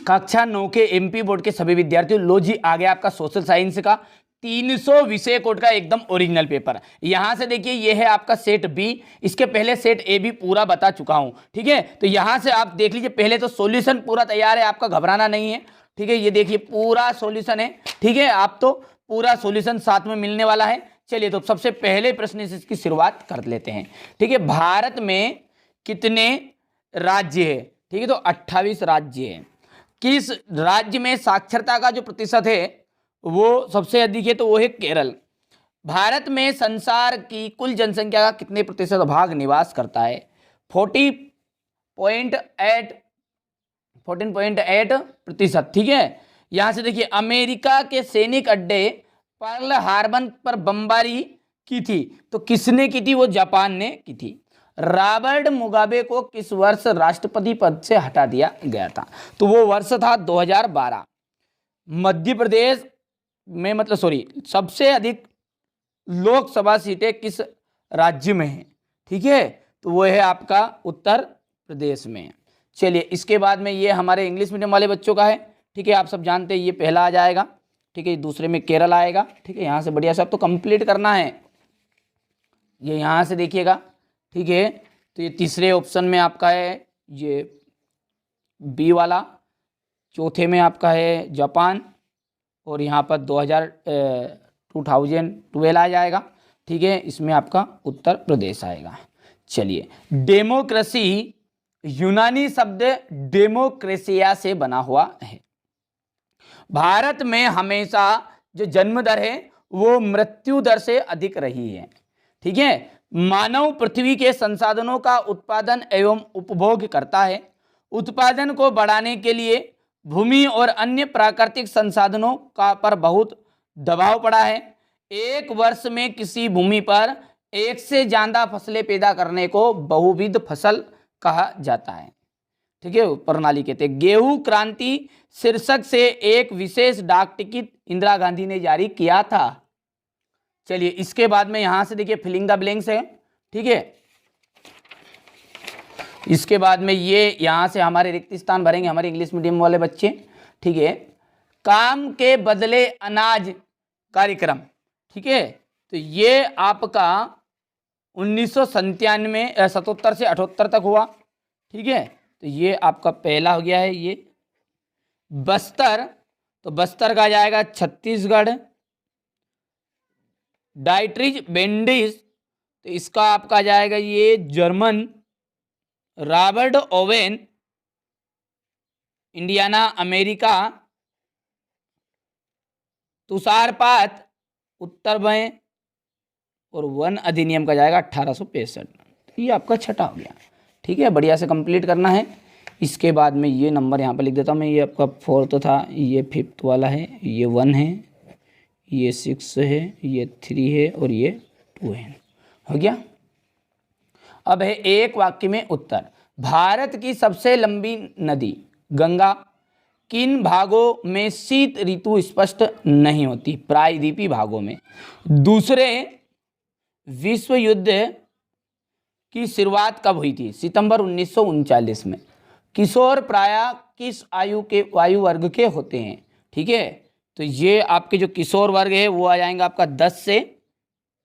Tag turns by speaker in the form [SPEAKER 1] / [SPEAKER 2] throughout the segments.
[SPEAKER 1] कक्षा 9 के MP board के सभी विद्यार्थियों, लो जी आ गया आपका सोशल साइंस का 300 विषय कोड का एकदम ओरिजिनल पेपर। यहां से देखिए ये है आपका सेट बी, इसके पहले सेट ए भी पूरा बता चुका हूं, ठीक है। तो यहां से आप देख लीजिए, पहले तो सॉल्यूशन पूरा तैयार है, आपका घबराना नहीं है, ठीक है। ये देखिए पूरा सॉल्यूशन है, ठीक है, आप तो पूरा सॉल्यूशन साथ में मिलने वाला है। चलिए तो सबसे पहले प्रश्न से इसकी शुरुआत कर लेते हैं, ठीक है। भारत में कितने राज्य है, ठीक है, तो 28 राज्य है। किस राज्य में साक्षरता का जो प्रतिशत है वो सबसे अधिक है, तो वो है केरल। भारत में संसार की कुल जनसंख्या का कितने प्रतिशत भाग निवास करता है, 14.8%, ठीक है। यहां से देखिए अमेरिका के सैनिक अड्डे पर्ल हार्बर पर बमबारी की थी, तो किसने की थी, वो जापान ने की थी। रॉबर्ट मुगाबे को किस वर्ष राष्ट्रपति पद से हटा दिया गया था, तो वो वर्ष था 2012। मध्य प्रदेश में सबसे अधिक लोकसभा सीटें किस राज्य में है, ठीक है, तो वो है आपका उत्तर प्रदेश में। चलिए इसके बाद में ये हमारे इंग्लिश मीडियम वाले बच्चों का है, ठीक है, आप सब जानते हैं ये पहला आ जाएगा, ठीक है, दूसरे में केरल आएगा, ठीक है। यहाँ से बढ़िया से आप तो कंप्लीट करना है, ये यहाँ से देखिएगा, ठीक है। तो ये तीसरे ऑप्शन में आपका है ये बी वाला, चौथे में आपका है जापान, और यहाँ पर 2012 आ जाएगा, ठीक है, इसमें आपका उत्तर प्रदेश आएगा। चलिए डेमोक्रेसी यूनानी शब्द डेमोक्रेसिया से बना हुआ है। भारत में हमेशा जो जन्म दर है वो मृत्यु दर से अधिक रही है, ठीक है। मानव पृथ्वी के संसाधनों का उत्पादन एवं उपभोग करता है। उत्पादन को बढ़ाने के लिए भूमि और अन्य प्राकृतिक संसाधनों का पर बहुत दबाव पड़ा है। एक वर्ष में किसी भूमि पर एक से ज्यादा फसलें पैदा करने को बहुविध फसल कहा जाता है, ठीक है, प्रणाली कहते हैं। गेहूं क्रांति शीर्षक से एक विशेष डाक टिकट इंदिरा गांधी ने जारी किया था। चलिए इसके बाद में यहां से देखिए फिलिंग द ब्लैंक्स है, ठीक है। इसके बाद में ये यहां से हमारे रिक्त स्थान भरेंगे हमारे इंग्लिश मीडियम वाले बच्चे, ठीक है। काम के बदले अनाज कार्यक्रम, ठीक है, तो ये आपका 1997 से 78 तक हुआ, ठीक है। तो ये आपका पहला हो गया है ये बस्तर, तो बस्तर का जाएगा छत्तीसगढ़। डाइट्रिज बेंडिस, तो इसका आपका जाएगा ये German. Robert Owen Indiana America. तुषारपात उत्तर में, और वन अधिनियम का जाएगा 1865। तो ये आपका छठा हो गया, ठीक है, बढ़िया से कंप्लीट करना है। इसके बाद में ये नंबर यहाँ पर लिख देता हूँ मैं, ये आपका 4th था, ये 5th वाला है, ये 1 है, ये 6 है, ये 3 है, और ये 2 है, हो गया। अब है एक वाक्य में उत्तर। भारत की सबसे लंबी नदी गंगा किन भागों में शीत ऋतु स्पष्ट नहीं होती, प्रायद्वीपीय भागों में। दूसरे विश्व युद्ध की शुरुआत कब हुई थी, सितंबर 1939 में। किशोर प्रायः किस आयु वर्ग के होते हैं, ठीक है, तो ये आपके जो किशोर वर्ग है वो आ जाएंगे आपका 10 से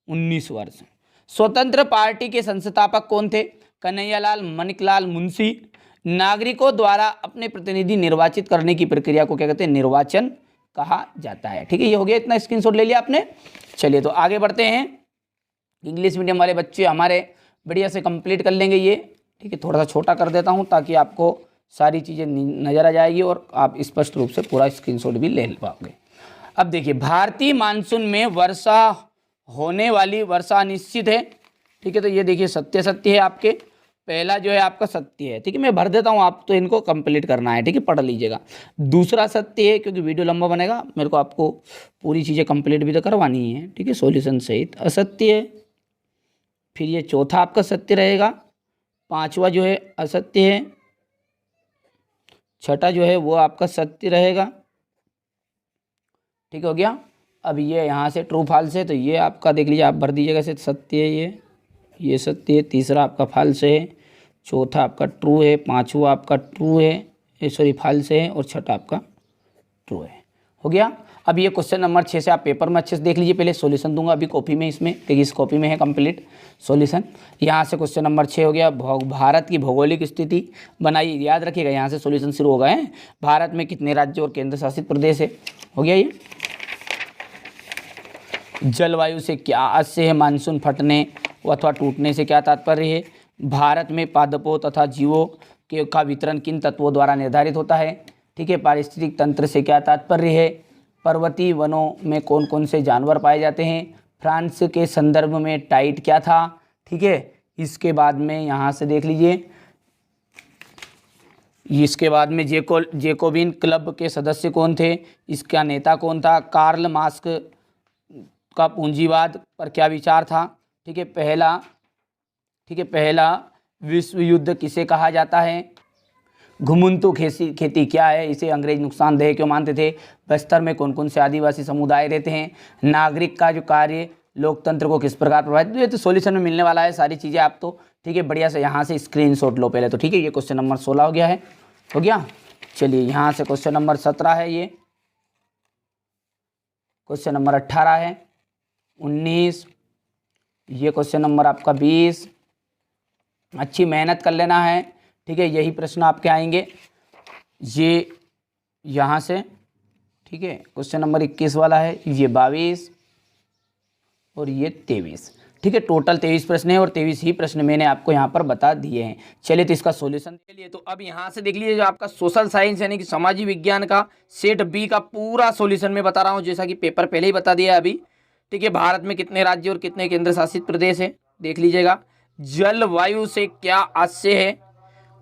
[SPEAKER 1] 19 वर्ष। स्वतंत्र पार्टी के संस्थापक कौन थे, कन्हैयालाल माणिकलाल मुंशी। नागरिकों द्वारा अपने प्रतिनिधि निर्वाचित करने की प्रक्रिया को क्या कहते हैं, निर्वाचन कहा जाता है, ठीक है। ये हो गया, इतना स्क्रीनशॉट ले लिया आपने। चलिए तो आगे बढ़ते हैं। इंग्लिश मीडियम वाले बच्चे हमारे बढ़िया से कंप्लीट कर लेंगे ये, ठीक है। थोड़ा सा छोटा कर देता हूँ ताकि आपको सारी चीज़ें नज़र आ जाएगी और आप स्पष्ट रूप से पूरा स्क्रीनशॉट भी ले पाओगे। अब देखिए भारतीय मानसून में वर्षा होने वाली वर्षा निश्चित है, ठीक है, तो ये देखिए सत्य है आपके, पहला जो है आपका सत्य है, ठीक है, मैं भर देता हूँ, आप तो इनको कंप्लीट करना है, ठीक है, पढ़ लीजिएगा। दूसरा सत्य है, क्योंकि वीडियो लंबा बनेगा, मेरे को आपको पूरी चीज़ें कंप्लीट भी तो करवानी है, ठीक है, सॉल्यूशन सहित। असत्य है, फिर ये चौथा आपका सत्य रहेगा, पांचवा जो है असत्य है, छठा जो है वो आपका सत्य रहेगा, ठीक हो गया। अब ये यहाँ से ट्रू फॉल्स है, तो ये आपका देख लीजिए, आप भर दीजिएगा, से सत्य है, ये सत्य है, तीसरा आपका फॉल्स है, चौथा आपका ट्रू है, पांचवा आपका ट्रू है, सॉरी फॉल्स है और छठा आपका ट्रू है। हो गया। अब ये क्वेश्चन नंबर 6 से आप पेपर में अच्छे से देख लीजिए, पहले सॉल्यूशन दूंगा अभी कॉपी में, इसमें देखिए इस कॉपी में है कंप्लीट सॉल्यूशन। यहाँ से क्वेश्चन नंबर 6 हो गया, भारत की भौगोलिक स्थिति बनाइए, याद रखिएगा यहाँ से सॉल्यूशन शुरू हो गए हैं। भारत में कितने राज्य और केंद्र शासित प्रदेश है, हो गया ये। जलवायु से क्या आशय है, मानसून फटने अथवा टूटने से क्या तात्पर्य है, भारत में पादपों तथा जीवों के का वितरण किन तत्वों द्वारा निर्धारित होता है, ठीक है। पारिस्थितिक तंत्र से क्या तात्पर्य है, पर्वतीय वनों में कौन कौन से जानवर पाए जाते हैं, फ्रांस के संदर्भ में टाइट क्या था, ठीक है। इसके बाद में यहाँ से देख लीजिए, इसके बाद में जेकोबिन क्लब के सदस्य कौन थे, इसका नेता कौन था, कार्ल मार्क्स का पूंजीवाद पर क्या विचार था, ठीक है। पहला विश्व युद्ध किसे कहा जाता है, घुमंतू खेती क्या है, इसे अंग्रेज नुकसानदेह क्यों मानते थे, बस्तर में कौन कौन से आदिवासी समुदाय रहते हैं, नागरिक का जो कार्य लोकतंत्र को किस प्रकार प्रभावित, ये तो सॉल्यूशन में मिलने वाला है सारी चीज़ें आप तो, ठीक है। बढ़िया से यहाँ से स्क्रीनशॉट लो पहले तो, ठीक है। ये क्वेश्चन नंबर 16 हो गया है, हो गया। चलिए यहाँ से क्वेश्चन नंबर 17 है, ये क्वेश्चन नंबर 18 है, 19, ये क्वेश्चन नंबर आपका 20। अच्छी मेहनत कर लेना है, ठीक है। यही प्रश्न आपके आएंगे ये यहाँ से, ठीक है। क्वेश्चन नंबर 21 वाला है, ये 22 और ये 23, ठीक है। टोटल 23 प्रश्न है और 23 ही प्रश्न मैंने आपको यहाँ पर बता दिए हैं। चलिए तो इसका सॉल्यूशन के लिए तो अब यहाँ से देख लीजिए, जो आपका सोशल साइंस यानी कि सामाजिक विज्ञान का सेट बी का पूरा सॉल्यूशन मैं बता रहा हूँ, जैसा कि पेपर पहले ही बता दिया अभी, ठीक है। भारत में कितने राज्य और कितने केंद्र शासित प्रदेश है देख लीजिएगा, जलवायु से क्या आशय है,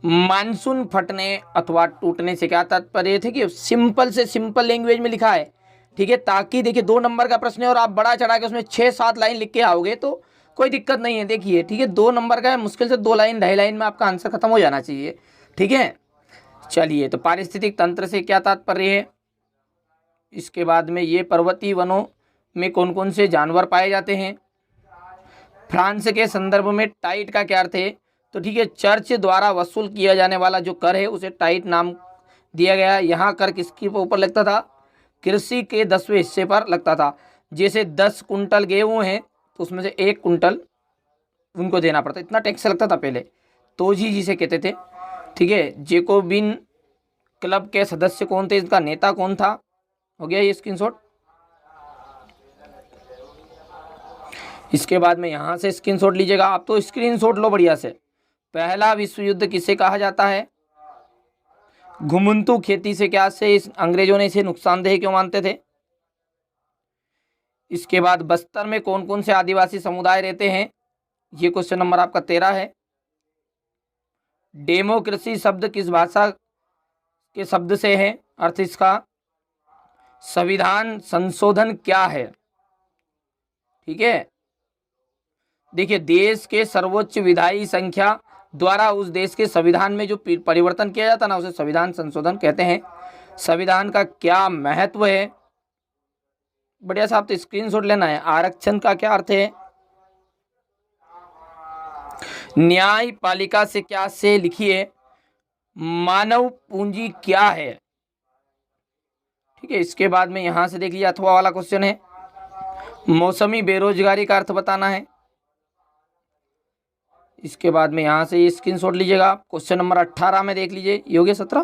[SPEAKER 1] मानसून फटने अथवा टूटने से क्या तात्पर्य थे, कि सिंपल से सिंपल लैंग्वेज में लिखा है, ठीक है। ताकि देखिए 2 नंबर का प्रश्न है और आप बड़ा चढ़ा के उसमें 6-7 लाइन लिख के आओगे तो कोई दिक्कत नहीं है, देखिए, ठीक है। 2 नंबर का है, मुश्किल से 2 लाइन 2.5 लाइन में आपका आंसर खत्म हो जाना चाहिए, ठीक है। चलिए तो पारिस्थितिक तंत्र से क्या तात्पर्य है, इसके बाद में ये पर्वतीय वनों में कौन कौन से जानवर पाए जाते हैं, फ्रांस के संदर्भ में टाइट का क्या अर्थ है, तो ठीक है, चर्च द्वारा वसूल किया जाने वाला जो कर है उसे टाइट नाम दिया गया है। यहाँ कर किसके ऊपर लगता था, कृषि के 10वें हिस्से पर लगता था। जैसे 10 कुंटल गेहूँ हैं तो उसमें से 1 कुंटल उनको देना पड़ता, इतना टैक्स लगता था पहले, तोजी जिसे कहते थे, ठीक है। जेकोबिन क्लब के सदस्य कौन थे, इसका नेता कौन था, हो गया ये स्क्रीनशॉट। इसके बाद में यहाँ से स्क्रीनशॉट लीजिएगा, आप तो स्क्रीनशॉट लो बढ़िया से। पहला विश्व युद्ध किसे कहा जाता है, घुमंतू खेती से क्या से अंग्रेजों ने इसे नुकसानदेह क्यों मानते थे। इसके बाद बस्तर में कौन कौन से आदिवासी समुदाय रहते हैं, ये क्वेश्चन नंबर आपका 13 है। डेमोक्रेसी शब्द किस भाषा के शब्द से है, अर्थ इसका संविधान संशोधन क्या है, ठीक है। देखिए देश के सर्वोच्च विधायी संख्या द्वारा उस देश के संविधान में जो परिवर्तन किया जाता है ना उसे संविधान संशोधन कहते हैं। संविधान का क्या महत्व है, बढ़िया साहब तो स्क्रीनशॉट लेना है। आरक्षण का क्या अर्थ है, न्यायपालिका से क्या से लिखिए, मानव पूंजी क्या है, ठीक है। इसके बाद में यहां से देख लीजिए अथवा वाला क्वेश्चन है, मौसमी बेरोजगारी का अर्थ बताना है। इसके बाद में यहाँ से ये स्क्रीनशॉट लीजिएगा, क्वेश्चन नंबर 18 में देख लीजिए, ये हो गया 17।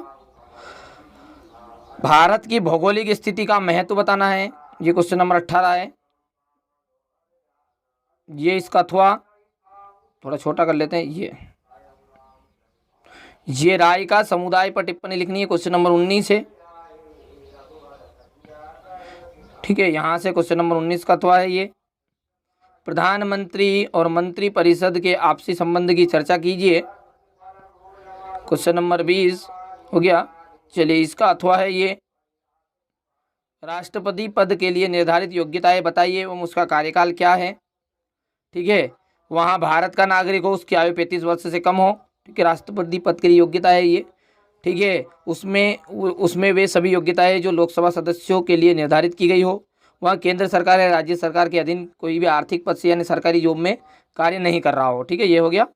[SPEAKER 1] भारत की भौगोलिक स्थिति का महत्व बताना है, ये क्वेश्चन नंबर 18 है। ये इसका अथवा थोड़ा छोटा कर लेते हैं, ये राय का समुदाय पर टिप्पणी लिखनी है, क्वेश्चन नंबर 19 है, ठीक है। यहाँ से क्वेश्चन नंबर 19 का अथवा है, ये प्रधानमंत्री और मंत्री परिषद के आपसी संबंध की चर्चा कीजिए, क्वेश्चन नंबर 20 हो गया। चलिए इसका अथवा है, ये राष्ट्रपति पद के लिए निर्धारित योग्यताएं बताइए एवं उसका कार्यकाल क्या है, ठीक है। वहाँ भारत का नागरिक हो, उसकी आयु 35 वर्ष से कम हो, ठीक है। राष्ट्रपति पद के लिए योग्यता है ये, ठीक है। उसमें वे सभी योग्यताएं जो लोकसभा सदस्यों के लिए निर्धारित की गई हो, वहाँ केंद्र सरकार या राज्य सरकार के अधीन कोई भी आर्थिक पद से यानी सरकारी जॉब में कार्य नहीं कर रहा हो, ठीक है। ये हो गया।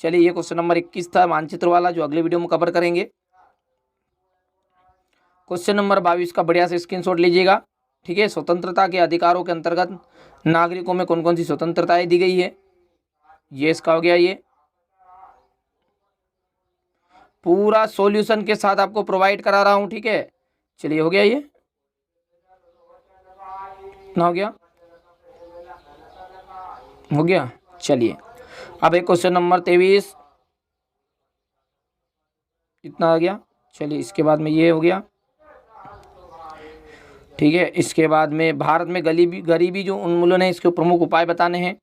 [SPEAKER 1] चलिए ये क्वेश्चन नंबर 21 था मानचित्र वाला, जो अगले वीडियो में कवर करेंगे। क्वेश्चन नंबर 22 का बढ़िया से स्क्रीनशॉट लीजिएगा। ठीक है, स्वतंत्रता के अधिकारों के अंतर्गत नागरिकों में कौन कौन सी स्वतंत्रताएं दी गई है, ये इसका हो गया। ये पूरा सॉल्यूशन के साथ आपको प्रोवाइड करा रहा हूं। ठीक है, चलिए हो गया, ये इतना हो गया, हो गया। चलिए अब एक क्वेश्चन नंबर 23 इतना आ गया। चलिए इसके बाद में ये हो गया। ठीक है, इसके बाद में भारत में गरीबी जो उन्मूलन है, इसके प्रमुख उपाय बताने हैं।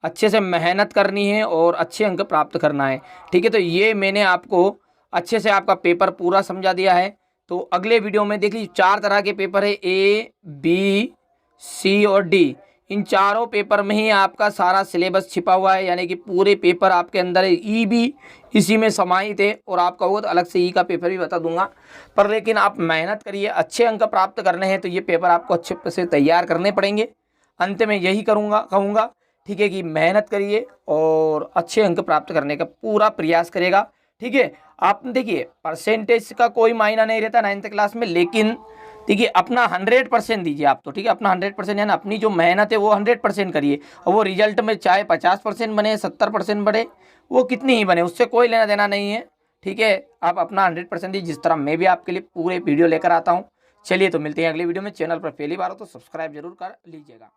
[SPEAKER 1] अच्छे से मेहनत करनी है और अच्छे अंक प्राप्त करना है। ठीक है, तो ये मैंने आपको अच्छे से आपका पेपर पूरा समझा दिया है। तो अगले वीडियो में देख लीजिए 4 तरह के पेपर है, ए बी सी और डी। इन चारों पेपर में ही आपका सारा सिलेबस छिपा हुआ है, यानी कि पूरे पेपर आपके अंदर है। ई भी इसी में समाहित है और आपका वो तो अलग से ई का पेपर भी बता दूंगा। पर लेकिन आप मेहनत करिए, अच्छे अंक प्राप्त करने हैं तो ये पेपर आपको अच्छे से तैयार करने पड़ेंगे। अंत में यही कहूँगा, ठीक है, कि मेहनत करिए और अच्छे अंक प्राप्त करने का पूरा प्रयास करेगा। ठीक है, आप देखिए परसेंटेज का कोई मायना नहीं रहता 9th क्लास में, लेकिन देखिए अपना 100% दीजिए आप तो। ठीक है, अपना 100% यानी अपनी जो मेहनत है वो 100% करिए, और वो रिजल्ट में चाहे 50% बने 70% बने, वो कितनी ही बने, उससे कोई लेना देना नहीं है। ठीक है, आप अपना 100% दीजिए, जिस तरह मैं भी आपके लिए पूरे वीडियो लेकर आता हूँ। चलिए तो मिलते हैं अगले वीडियो में। चैनल पर पहली बार हो तो सब्सक्राइब जरूर कर लीजिएगा।